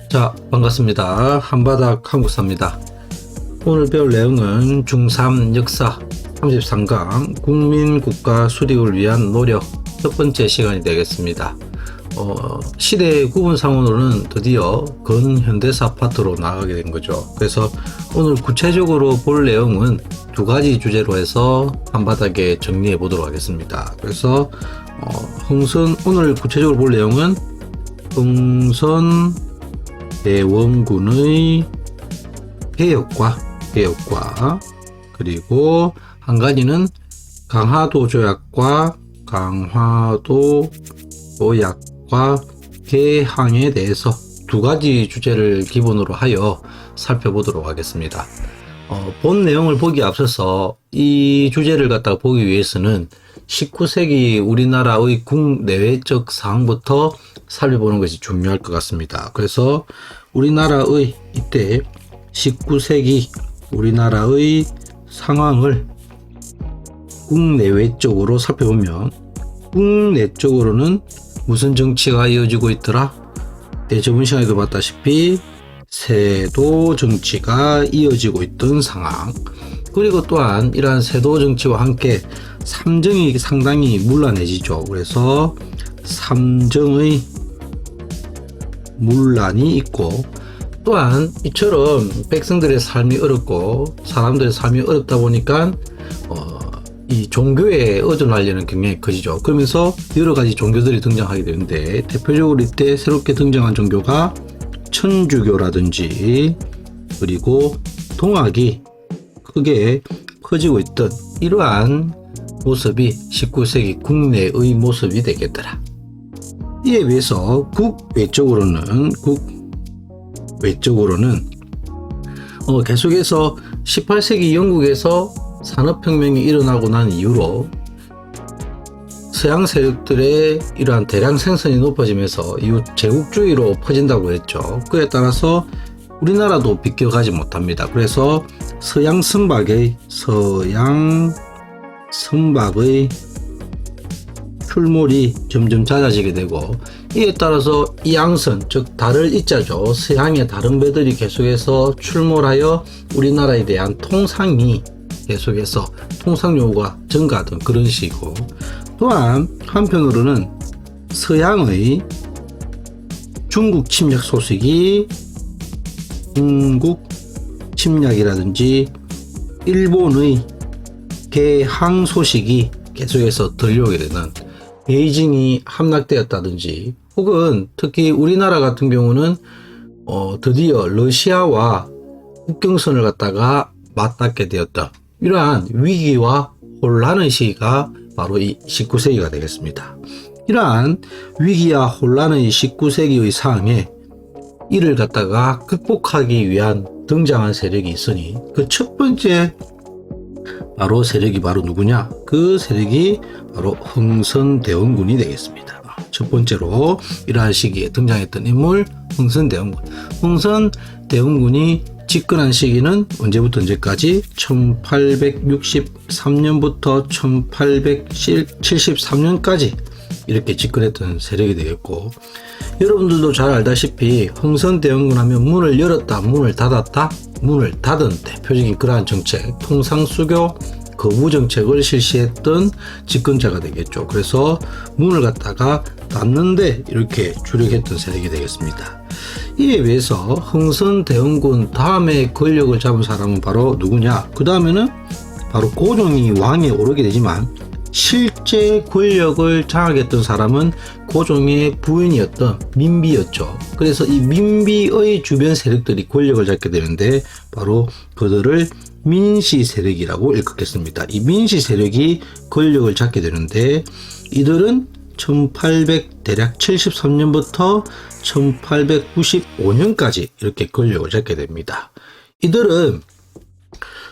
자, 반갑습니다. 한바닥 한국사입니다. 오늘 배울 내용은 중3 역사 33강 국민 국가 수립을 위한 노력 첫 번째 시간이 되겠습니다. 시대 구분상으로는 드디어 근현대사 파트로 나가게 된 거죠. 그래서 오늘 구체적으로 볼 내용은 두 가지 주제로 해서 한바닥에 정리해 보도록 하겠습니다. 그래서 오늘 구체적으로 볼 내용은 흥선 대원군의 개혁과 그리고 한 가지는 강화도 조약과 개항에 대해서 두 가지 주제를 기본으로 하여 살펴보도록 하겠습니다. 본 내용을 보기 앞서서 이 주제를 갖다가 보기 위해서는 19세기 우리나라의 국내외적 상황부터 살펴보는 것이 중요할 것 같습니다. 그래서 우리나라의 이때 19세기 우리나라의 상황을 국내외적으로 살펴보면 국내적으로는 무슨 정치가 이어지고 있더라? 저번 시간에도 봤다시피 세도 정치가 이어지고 있던 상황, 그리고 또한 이러한 세도 정치와 함께 삼정이 상당히 문란해지죠. 그래서 삼정의 문란이 있고, 또한 이처럼 백성들의 삶이 어렵고 사람들의 삶이 어렵다 보니까 이 종교에 의존하려는 경향이 커지죠. 그러면서 여러 가지 종교들이 등장하게 되는데, 대표적으로 이때 새롭게 등장한 종교가 천주교라든지 그리고 동학이 크게 퍼지고 있던 이러한 모습이 19세기 국내의 모습이 되겠더라. 이에 비해서 국외적으로는 계속해서 18세기 영국에서 산업혁명이 일어나고 난 이후로 서양 세력들의 이러한 대량 생산이 높아지면서 이후 제국주의로 퍼진다고 했죠. 그에 따라서 우리나라도 비껴가지 못합니다. 그래서 서양 선박의 출몰이 점점 잦아지게 되고, 이에 따라서 이양선, 즉 달을 이자죠. 서양의 다른 배들이 계속해서 출몰하여 우리나라에 대한 통상이 계속해서 통상 요구가 증가하던 그런 시기고, 또한 한편으로는 서양의 중국 침략 소식이 중국 침략이라든지 일본의 개항 소식이 계속해서 들려오게 되는, 베이징이 함락되었다든지, 혹은 특히 우리나라 같은 경우는 드디어 러시아와 국경선을 갖다가 맞닿게 되었다. 이러한 위기와 혼란의 시기가 바로 이 19세기가 되겠습니다. 이러한 위기와 혼란의 19세기의 상황에 이를 갖다가 극복하기 위한 등장한 세력이 있으니, 그 첫 번째 세력이 바로 누구냐? 그 세력이 바로 흥선대원군이 되겠습니다. 첫 번째로 이러한 시기에 등장했던 인물, 흥선대원군. 흥선대원군이 집권한 시기는 언제부터 언제까지? 1863년부터 1873년까지 이렇게 집권했던 세력이 되겠고, 여러분들도 잘 알다시피 흥선대원군 하면 문을 열었다, 문을 닫았다, 문을 닫은 대표적인 그러한 정책, 통상수교 거부 정책을 실시했던 집권자가 되겠죠. 그래서 문을 갖다가 닫는데 이렇게 주력했던 세력이 되겠습니다. 이에 비해서 흥선대원군 다음에 권력을 잡은 사람은 바로 누구냐? 그 다음에는 바로 고종이 왕에 오르게 되지만, 실제 권력을 장악했던 사람은 고종의 부인이었던 민비였죠. 그래서 이 민비의 주변 세력들이 권력을 잡게 되는데, 바로 그들을 민씨 세력이라고 일컫겠습니다. 이 민씨 세력이 권력을 잡게 되는데, 이들은 대략 73년부터 1895년까지 이렇게 권력을 잡게 됩니다. 이들은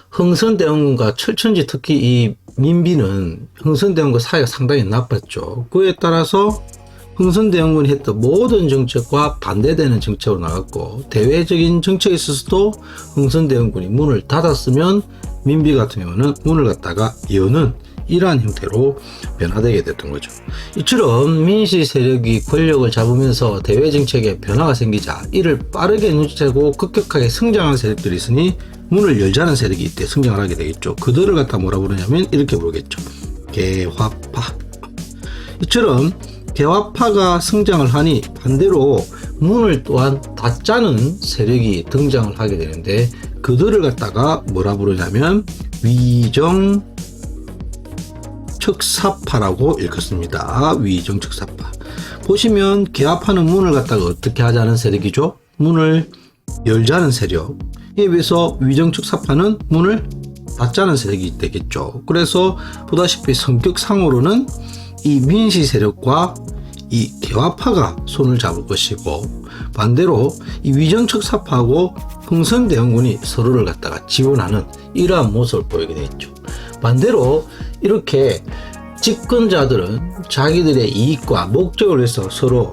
흥선대원군과 철천지, 특히 이 민비는 흥선대원군과 사이가 상당히 나빴죠. 그에 따라서 흥선대원군이 했던 모든 정책과 반대되는 정책으로 나갔고, 대외적인 정책에 있어서도 흥선대원군이 문을 닫았으면 민비 같은 경우는 문을 갖다가 여는 이러한 형태로 변화되게 됐던 거죠. 이처럼 민시 세력이 권력을 잡으면서 대외 정책에 변화가 생기자 이를 빠르게 눈치채고 급격하게 성장한 세력들이 있으니 문을 열자는 세력이 이때 성장을 하게 되겠죠. 그들을 갖다 뭐라 부르냐면 이렇게 부르겠죠. 개화파. 이처럼 개화파가 성장을 하니 반대로 문을 또한 닫자는 세력이 등장을 하게 되는데 그들을 갖다가 뭐라 부르냐면 위정척사파라고 읽었습니다. 위정척사파. 보시면 개화파는 문을 갖다가 어떻게 하자는 세력이죠? 문을 열자는 세력. 이에 비해서 위정척사파는 문을 닫자는 세력이 되겠죠. 그래서 보다시피 성격상으로는 이 민시 세력과 이 개화파가 손을 잡을 것이고 반대로 이 위정척사파하고 흥선대원군이 서로를 갖다가 지원하는 이러한 모습을 보이게 되죠. 반대로 이렇게 집권자들은 자기들의 이익과 목적을 위해서 서로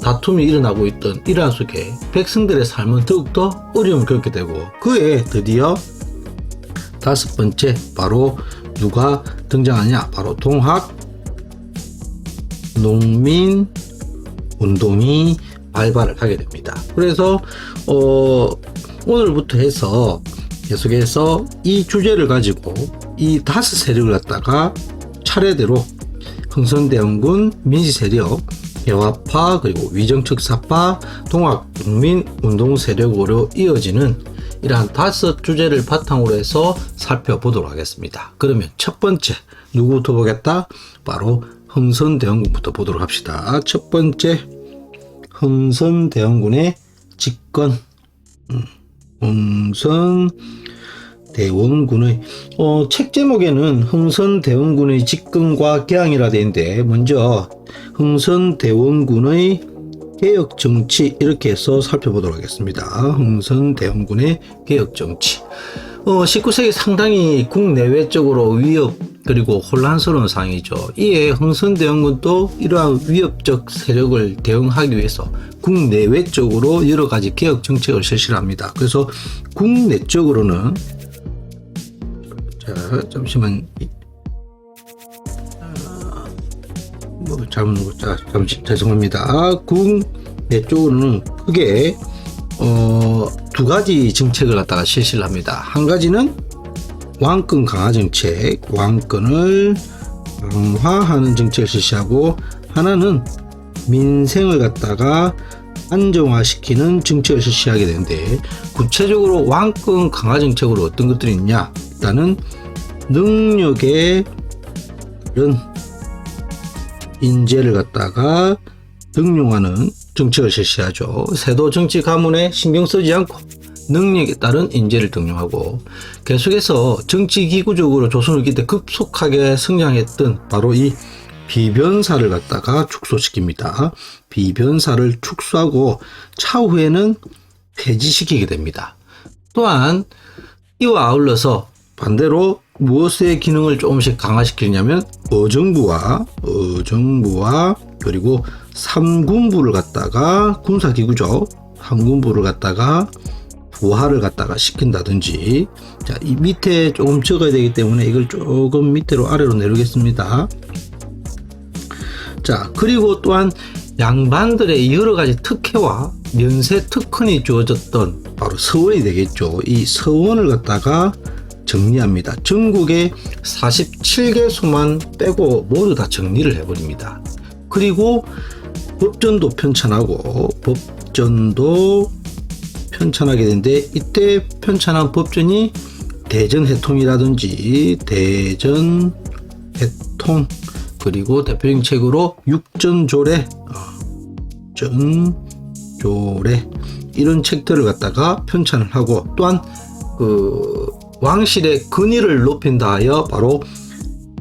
다툼이 일어나고 있던 이러한 속에 백성들의 삶은 더욱더 어려움을 겪게 되고 그에 드디어 다섯 번째 바로 누가 등장하냐? 바로 동학 농민 운동이 발발을 하게 됩니다. 그래서 오늘부터 해서 계속해서 이 주제를 가지고 이 다섯 세력을 갖다가 차례대로 흥선대원군, 민시세력, 개화파, 그리고 위정척사파, 동학농민운동 세력으로 이어지는 이러한 다섯 주제를 바탕으로 해서 살펴보도록 하겠습니다. 그러면 첫 번째 누구부터 보겠다? 바로 흥선대원군부터 보도록 합시다. 첫 번째 흥선대원군의 집권. 흥선대원군의 책 제목에는 흥선대원군의 집권과 개항이라 되어 있는데 먼저 흥선대원군의 개혁정치 이렇게 해서 살펴보도록 하겠습니다. 흥선대원군의 개혁정치. 19세기 상당히 국내외적으로 위협 그리고 혼란스러운 상황이죠. 이에 흥선대원군도 이러한 위협적 세력을 대응하기 위해서 국내외적으로 여러 가지 개혁 정책을 실시를 합니다. 그래서 국내적으로는 잠시만 죄송합니다. 국내 쪽으로는 크게 두 가지 정책을 갖다가 실시를 합니다. 한 가지는 왕권 강화 정책, 왕권을 강화하는 정책을 실시하고 하나는 민생을 갖다가 안정화시키는 정책을 실시하게 되는데 구체적으로 왕권 강화 정책으로 어떤 것들이 있냐? 일단은 능력의 이런 인재를 갖다가 등용하는 정책을 실시하죠. 세도 정치 가문에 신경 쓰지 않고 능력에 따른 인재를 등용하고 계속해서 정치기구적으로 조선을 기대 급속하게 성장했던 바로 이 비변사를 갖다가 축소시킵니다. 비변사를 축소하고 차후에는 폐지시키게 됩니다. 또한 이와 아울러서 반대로 무엇의 기능을 조금씩 강화시키냐면 어정부와 그리고 삼군부를 갖다가 군사기구죠. 삼군부를 갖다가 부하를 갖다가 시킨다든지 자, 이 밑에 조금 적어야 되기 때문에 이걸 조금 밑으로 아래로 내리겠습니다. 자, 그리고 또한 양반들의 여러 가지 특혜와 면세 특권이 주어졌던 바로 서원이 되겠죠. 이 서원을 갖다가 정리합니다. 전국의 47개소만 빼고 모두 다 정리를 해버립니다. 그리고 법전도 편찬하게 되는데 이때 편찬한 법전이 대전해통이라든지 대전해통 그리고 대표적인 책으로 육전조례 이런 책들을 갖다가 편찬을 하고 또한 그 왕실의 근위를 높인다 하여 바로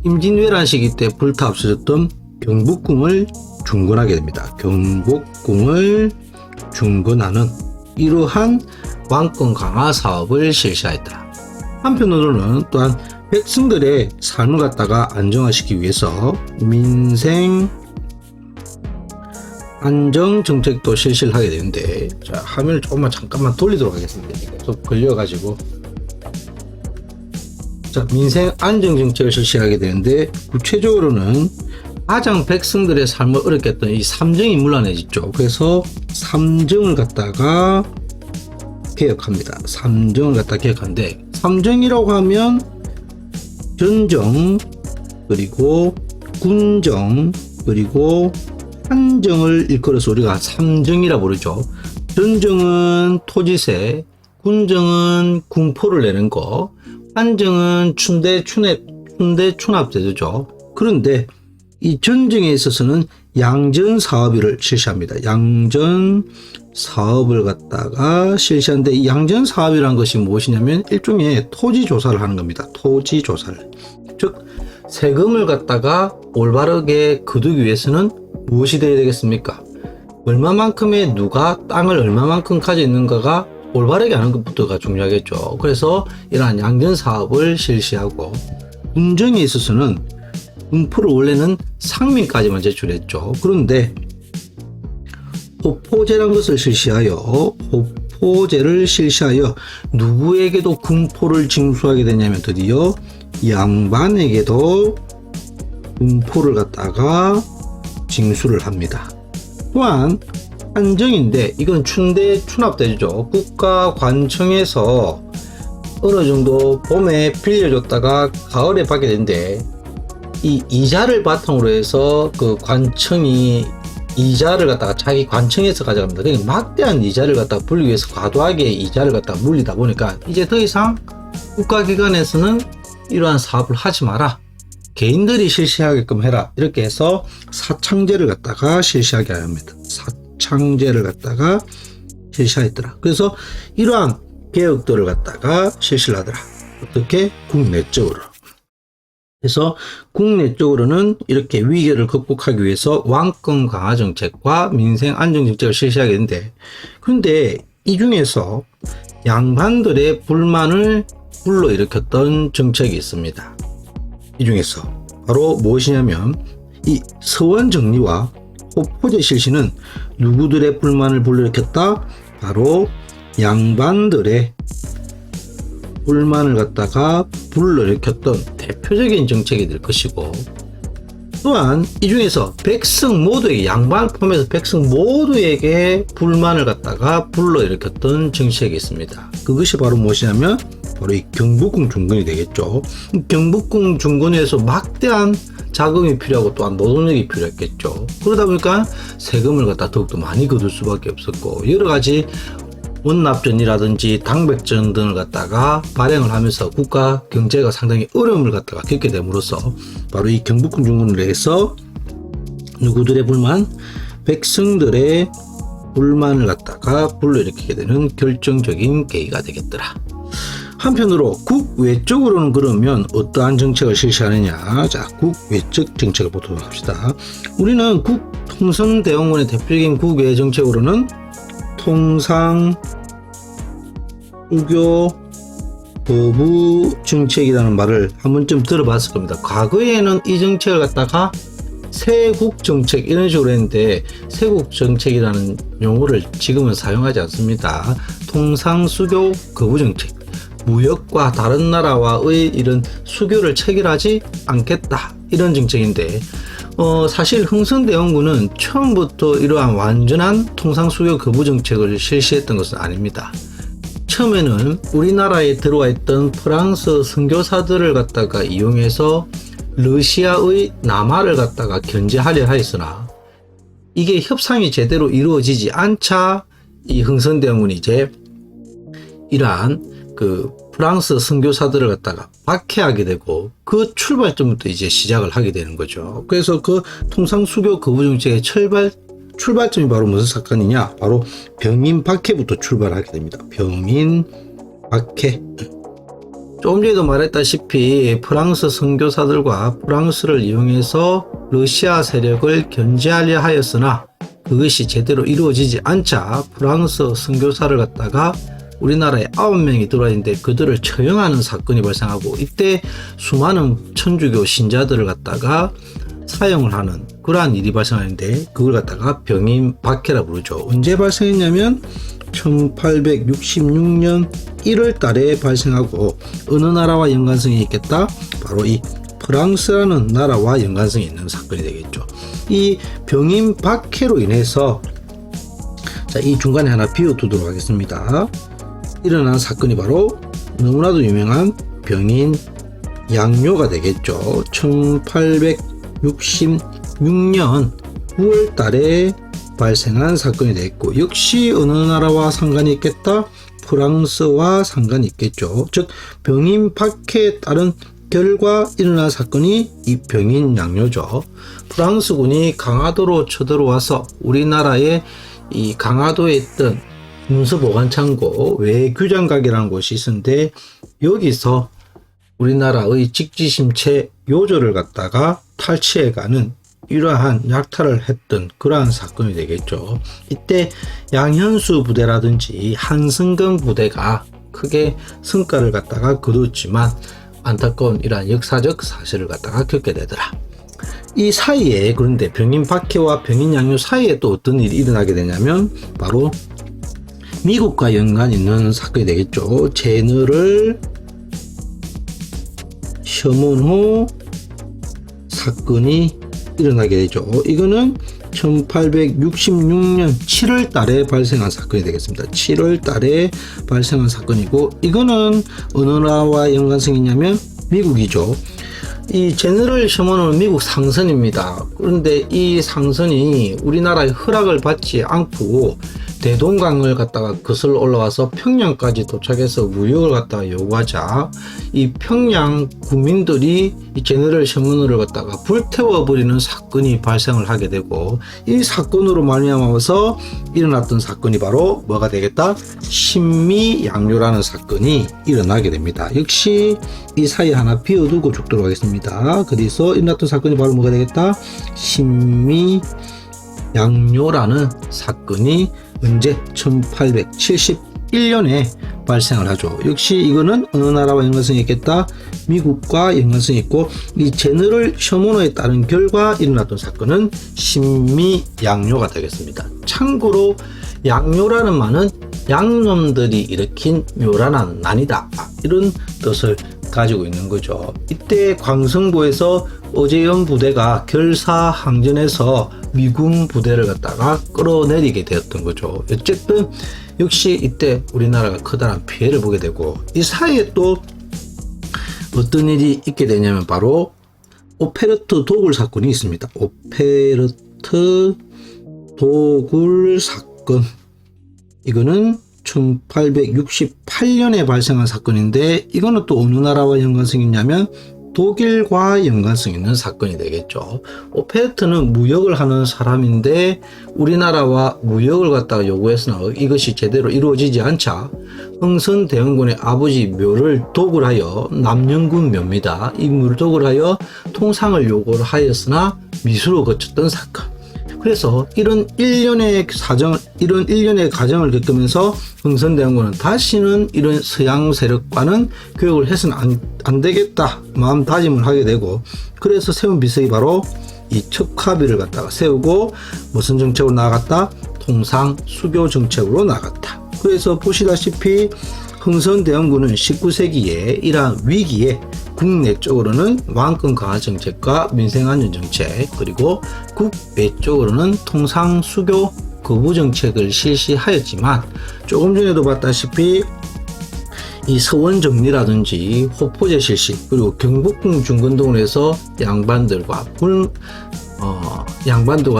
임진왜란 시기 때 불타 없어졌던 경복궁을 중건하게 됩니다. 경복궁을 중건하는 이러한 왕권 강화 사업을 실시하였다. 한편으로는 또한 백성들의 삶을 갖다가 안정화시키기 위해서 민생 안정 정책도 실시를 하게 되는데 자, 화면을 조금만 잠깐만 돌리도록 하겠습니다. 계속 걸려가지고 자, 민생 안정 정책을 실시하게 되는데 구체적으로는 가장 백성들의 삶을 어렵게 했던 이 삼정이 문란해졌죠. 그래서 삼정을 갖다가 개혁합니다. 삼정을 갖다가 개혁하는데 삼정이라고 하면 전정 그리고 군정 그리고 한정을 일컬어서 우리가 삼정이라 부르죠. 전정은 토지세, 군정은 군포를 내는 거, 한정은 춘대 추납 제도죠. 그런데 이 전정에 있어서는 양전 사업을 실시합니다. 양전 사업을 갖다가 실시하는데 이 양전 사업이라는 것이 무엇이냐면 일종의 토지 조사를 하는 겁니다. 토지 조사를. 즉 세금을 갖다가 올바르게 거두기 위해서는 무엇이 되어야 되겠습니까? 얼마만큼의 누가 땅을 얼마만큼 가지고 있는가가 올바르게 하는 것부터가 중요하겠죠. 그래서 이러한 양전 사업을 실시하고 군정에 있어서는 군포를 원래는 상민까지만 제출했죠. 그런데 호포제라는 것을 실시하여 누구에게도 군포를 징수하게 되냐면 드디어 양반에게도 군포를 갖다가 징수를 합니다. 또한 한정인데 이건 춘대 추납되죠. 국가관청에서 어느 정도 봄에 빌려줬다가 가을에 받게 되는데 이 이자를 바탕으로 해서 그 관청이 이자를 갖다가 자기 관청에서 가져갑니다. 그러니까 막대한 이자를 갖다가 불리기 위해서 과도하게 이자를 갖다가 물리다 보니까 이제 더 이상 국가기관에서는 이러한 사업을 하지 마라. 개인들이 실시하게끔 해라. 이렇게 해서 사창제를 갖다가 실시하게 합니다. 사창제를 갖다가 실시하였더라. 그래서 이러한 개혁들을 갖다가 실시를 하더라. 어떻게? 국내적으로. 그래서 국내적으로는 이렇게 위기를 극복하기 위해서 왕권 강화 정책과 민생 안정 정책을 실시하게 되는데, 그런데 이 중에서 양반들의 불만을 불러일으켰던 정책이 있습니다. 이 중에서 바로 무엇이냐면 이 서원 정리와 호포제 실시는 누구들의 불만을 불러일으켰다? 바로 양반들의 불만을 갖다가 불러일으켰던 대표적인 정책이 될 것이고, 또한 이 중에서 백성 모두에게, 양반 포함해서 백성 모두에게 불만을 갖다가 불러일으켰던 정책이 있습니다. 그것이 바로 무엇이냐면 바로 이 경복궁 중건이 되겠죠. 경복궁 중건에서 막대한 자금이 필요하고 또한 노동력이 필요했겠죠. 그러다 보니까 세금을 갖다 더욱더 많이 거둘 수밖에 없었고, 여러 가지 원납전이라든지 당백전 등을 갖다가 발행을 하면서 국가 경제가 상당히 어려움을 갖다가 겪게 됨으로써 바로 이 경복궁 중건을 해서 누구들의 불만? 백성들의 불만을 갖다가 불러일으키게 되는 결정적인 계기가 되겠더라. 한편으로 국외적으로는 그러면 어떠한 정책을 실시하느냐? 자, 국외적 정책을 보도록 합시다. 우리는 국통상대원군의 대표적인 국외 정책으로는 통상 수교 거부 정책이라는 말을 한 번쯤 들어봤을 겁니다. 과거에는 이 정책을 갖다가 세국 정책 이런 식으로 했는데 세국 정책이라는 용어를 지금은 사용하지 않습니다. 통상 수교 거부 정책, 무역과 다른 나라와의 이런 수교를 체결하지 않겠다 이런 정책인데, 사실 흥선대원군은 처음부터 이러한 완전한 통상수교 거부 정책을 실시했던 것은 아닙니다. 처음에는 우리나라에 들어와 있던 프랑스 선교사들을 갖다가 이용해서 러시아의 남하를 갖다가 견제하려 하였으나 이게 협상이 제대로 이루어지지 않자 이 흥선대원군이 이제 이러한 그 프랑스 선교사들을 갖다가 박해하게 되고 그 출발점부터 이제 시작을 하게 되는 거죠. 그래서 그 통상수교 거부 정책의 출발점이 바로 무슨 사건이냐? 바로 병인 박해부터 출발하게 됩니다. 병인 박해. 조금 전에도 말했다시피 프랑스 선교사들과 프랑스를 이용해서 러시아 세력을 견제하려 하였으나 그것이 제대로 이루어지지 않자 프랑스 선교사를 갖다가 우리나라에 9명이 들어와 있는데 그들을 처형하는 사건이 발생하고, 이때 수많은 천주교 신자들을 갖다가 사용을 하는 그러한 일이 발생하는데 그걸 갖다가 병인박해라 부르죠. 언제 발생했냐면 1866년 1월 달에 발생하고 어느 나라와 연관성이 있겠다? 바로 이 프랑스라는 나라와 연관성이 있는 사건이 되겠죠. 이 병인박해로 인해서 자, 이 중간에 하나 비워두도록 하겠습니다. 일어난 사건이 바로 너무나도 유명한 병인 양요가 되겠죠. 1866년 9월 달에 발생한 사건이 되겠고 역시 어느 나라와 상관이 있겠다? 프랑스와 상관이 있겠죠. 즉 병인 박해에 따른 결과 일어난 사건이 이 병인 양요죠. 프랑스군이 강화도로 쳐들어와서 우리나라의 이 강화도에 있던 문서보관창고 외규장각이라는 곳이 있는데 여기서 우리나라의 직지심체 요조를 갖다가 탈취해가는 이러한 약탈을 했던 그러한 사건이 되겠죠. 이때 양현수 부대라든지 한승근 부대가 크게 성과를 갖다가 거뒀지만 안타까운 이러한 역사적 사실을 갖다가 겪게 되더라. 이 사이에 그런데 병인 박해와 병인 양요 사이에 또 어떤 일이 일어나게 되냐면 바로 미국과 연관 있는 사건이 되겠죠. 제너럴 셔먼호 사건이 일어나게 되죠. 이거는 1866년 7월 달에 발생한 사건이 되겠습니다. 7월 달에 발생한 사건이고 이거는 어느 나라와 연관성이 있냐면 미국이죠. 이 제너럴 셔먼은 미국 상선입니다. 그런데 이 상선이 우리나라의 허락을 받지 않고 대동강을 갖다가 거슬러 올라와서 평양까지 도착해서 무역을 갖다가 요구하자 이 평양 국민들이 이 제너럴 셔먼을 갖다가 불태워버리는 사건이 발생을 하게 되고 이 사건으로 말미암아서 일어났던 사건이 바로 뭐가 되겠다? 신미양요라는 사건이 일어나게 됩니다. 역시 이 사이에 하나 비워두고 죽도록 하겠습니다. 그래서 일어났던 사건이 바로 뭐가 되겠다? 신미양요라는 사건이 언제 1871년에 발생을 하죠. 역시 이거는 어느 나라와 연관성이 있겠다? 미국과 연관성이 있고 이 제너럴 셔먼호에 따른 결과 일어났던 사건은 신미양요가 되겠습니다. 참고로 양요라는 말은 양놈들이 일으킨 묘란한 난이다 이런 뜻을 가지고 있는 거죠. 이때 광성보에서 어제연 부대가 결사항전에서 미군 부대를 갖다가 끌어내리게 되었던 거죠. 어쨌든 역시 이때 우리나라가 커다란 피해를 보게 되고 이 사이에 또 어떤 일이 있게 되냐면 바로 오페르트 도굴 사건이 있습니다. 오페르트 도굴 사건 이거는 1868년에 발생한 사건인데 이거는 또 어느 나라와 연관성이 있냐면 독일과 연관성 있는 사건이 되겠죠. 오페르트는 무역을 하는 사람인데 우리나라와 무역을 갖다가 요구했으나 이것이 제대로 이루어지지 않자 흥선대원군의 아버지 묘를 도굴하여 남영군 묘입니다. 이 묘를 도굴하여 통상을 요구를 하였으나 미수로 거쳤던 사건. 그래서 이런 일련의 과정을 겪으면서 흥선대원군은 다시는 이런 서양 세력과는 교역을 해서는 안 되겠다 마음 다짐을 하게 되고 그래서 세운 비석이 바로 이 척화비를 갖다가 세우고 무슨 정책으로 나아갔다? 통상 수교 정책으로 나아갔다. 그래서 보시다시피 흥선대원군은 19세기에 이러한 위기에 국내적으로는 왕권 강화 정책과 민생안전 정책 그리고 국외적으로는 통상 수교 거부 정책을 실시하였지만 조금 전에도 봤다시피 이 서원 정리라든지 호포제 실시 그리고 경복궁 중건동을 해서 양반들과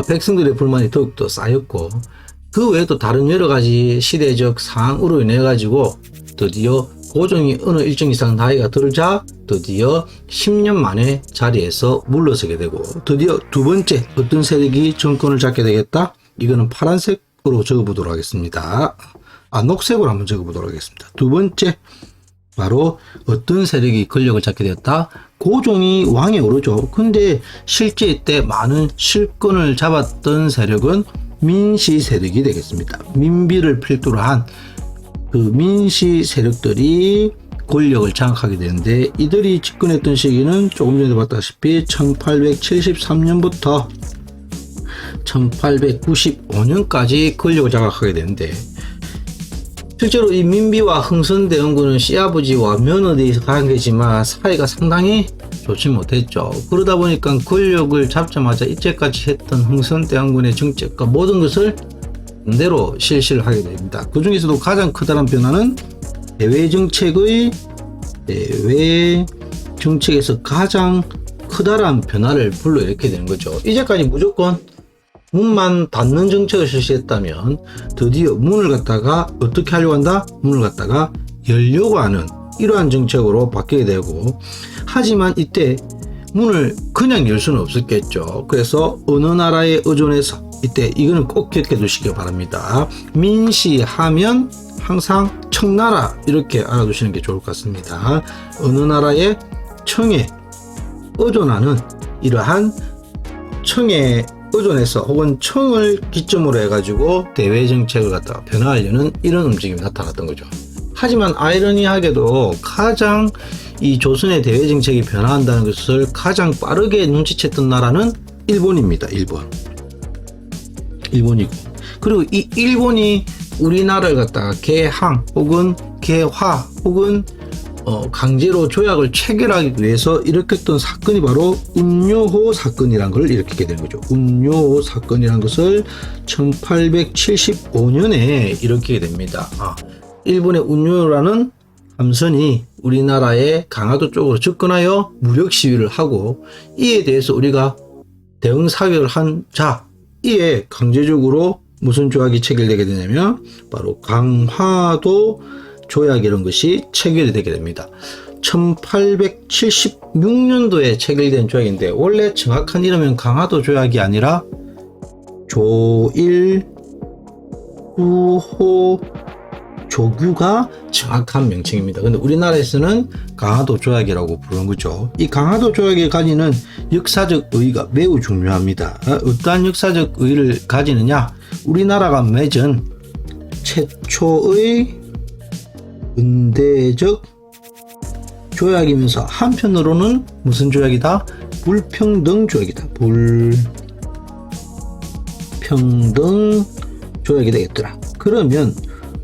백성들의 불만이 더욱더 쌓였고 그 외에도 다른 여러 가지 시대적 상황으로 인해 가지고 드디어 고종이 어느 일정 이상 나이가 들자 드디어 10년 만에 자리에서 물러서게 되고 드디어 두 번째 어떤 세력이 정권을 잡게 되겠다? 이거는 파란색으로 적어보도록 하겠습니다. 녹색으로 한번 적어보도록 하겠습니다. 두 번째 바로 어떤 세력이 권력을 잡게 되었다? 고종이 왕에 오르죠. 근데 실제 이때 많은 실권을 잡았던 세력은 민시 세력이 되겠습니다. 민비를 필두로 한 그 민시 세력들이 권력을 장악하게 되는데, 이들이 집권했던 시기는 조금 전에 봤다시피 1873년부터 1895년까지 권력을 장악하게 되는데, 실제로 이 민비와 흥선대원군은 시아버지와 며느리 관계지만 사이가 상당히 좋지 못했죠. 그러다 보니까 권력을 잡자마자 이때까지 했던 흥선대원군의 정책과 모든 것을 반대로 실시를 하게 됩니다. 그 중에서도 가장 크다란 변화는 대외 정책에서 가장 크다란 변화를 불러일으키게 되는 거죠. 이제까지 무조건 문만 닫는 정책을 실시했다면 드디어 문을 갖다가 어떻게 하려고 한다? 문을 갖다가 열려고 하는 이러한 정책으로 바뀌게 되고, 하지만 이때 문을 그냥 열 수는 없었겠죠. 그래서 어느 나라에 의존해서, 이때 이거는 꼭 기억해 두시기 바랍니다. 민시하면 항상 청나라 이렇게 알아두시는 게 좋을 것 같습니다. 어느 나라의 청에 의존하는 이러한 청에 의존해서 혹은 청을 기점으로 해가지고 대외 정책을 갖다가 변화하려는 이런 움직임이 나타났던 거죠. 하지만 아이러니하게도 가장 이 조선의 대외 정책이 변화한다는 것을 가장 빠르게 눈치챘던 나라는 일본입니다. 일본이고, 그리고 이 일본이 우리나라를 갖다가 개항 혹은 개화 혹은 강제로 조약을 체결하기 위해서 일으켰던 사건이 바로 운요호 사건이란 걸 일으키게 된 거죠. 운요호 사건이란 것을 1875년에 일으키게 됩니다. 일본의 운요라는 함선이 우리나라의 강화도 쪽으로 접근하여 무력 시위를 하고, 이에 대해서 우리가 대응 사격을 한, 이에 강제적으로 무슨 조약이 체결되게 되냐면 바로 강화도 조약 이런 것이 체결이 되게 됩니다. 1876년도에 체결된 조약인데, 원래 정확한 이름은 강화도 조약이 아니라 조일 구호 조규가 정확한 명칭입니다. 근데 우리나라에서는 강화도 조약이라고 부르는 거죠. 이 강화도 조약이 가지는 역사적 의의가 매우 중요합니다. 어떠한 역사적 의의를 가지느냐? 우리나라가 맺은 최초의 근대적 조약이면서 한편으로는 무슨 조약이다? 불평등 조약이다. 불평등 조약이 되겠더라. 그러면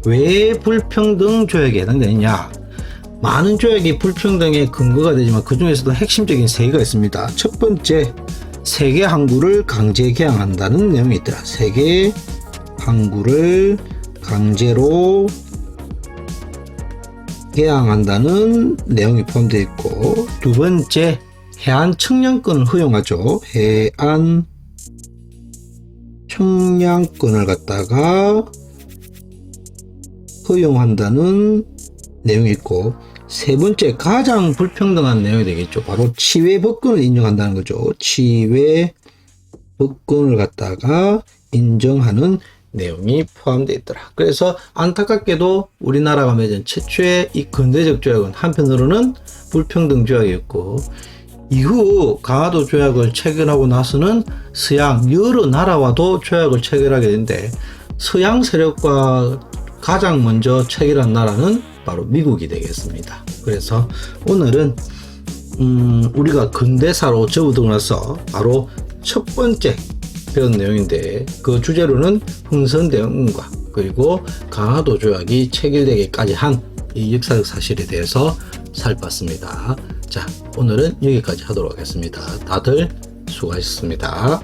왜 불평등 조약에 해당되느냐? 많은 조약이 불평등의 근거가 되지만 그 중에서도 핵심적인 세 개가 있습니다. 첫 번째, 세계 항구를 강제 개항한다는 내용이 있더라. 세계 항구를 강제로 개항한다는 내용이 포함되어 있고, 두 번째, 해안 청량권을 허용하죠. 해안 청량권을 갖다가 허용한다는 내용이 있고, 세 번째, 가장 불평등한 내용이 되겠죠. 바로 치외법권을 인정한다는 거죠. 치외법권을 갖다가 인정하는 내용이 포함되어 있더라. 그래서 안타깝게도 우리나라가 맺은 최초의 이 근대적 조약은 한편으로는 불평등 조약이었고, 이후 강화도 조약을 체결하고 나서는 서양 여러 나라와도 조약을 체결하게 되는데, 서양 세력과 가장 먼저 체결한 나라는 바로 미국이 되겠습니다. 그래서 오늘은 우리가 근대사로 접어들고 나서 바로 첫 번째 배운 내용인데, 그 주제로는 흥선대원군과 그리고 강화도 조약이 체결되기까지 한 이 역사적 사실에 대해서 살펴봤습니다. 자, 오늘은 여기까지 하도록 하겠습니다. 다들 수고하셨습니다.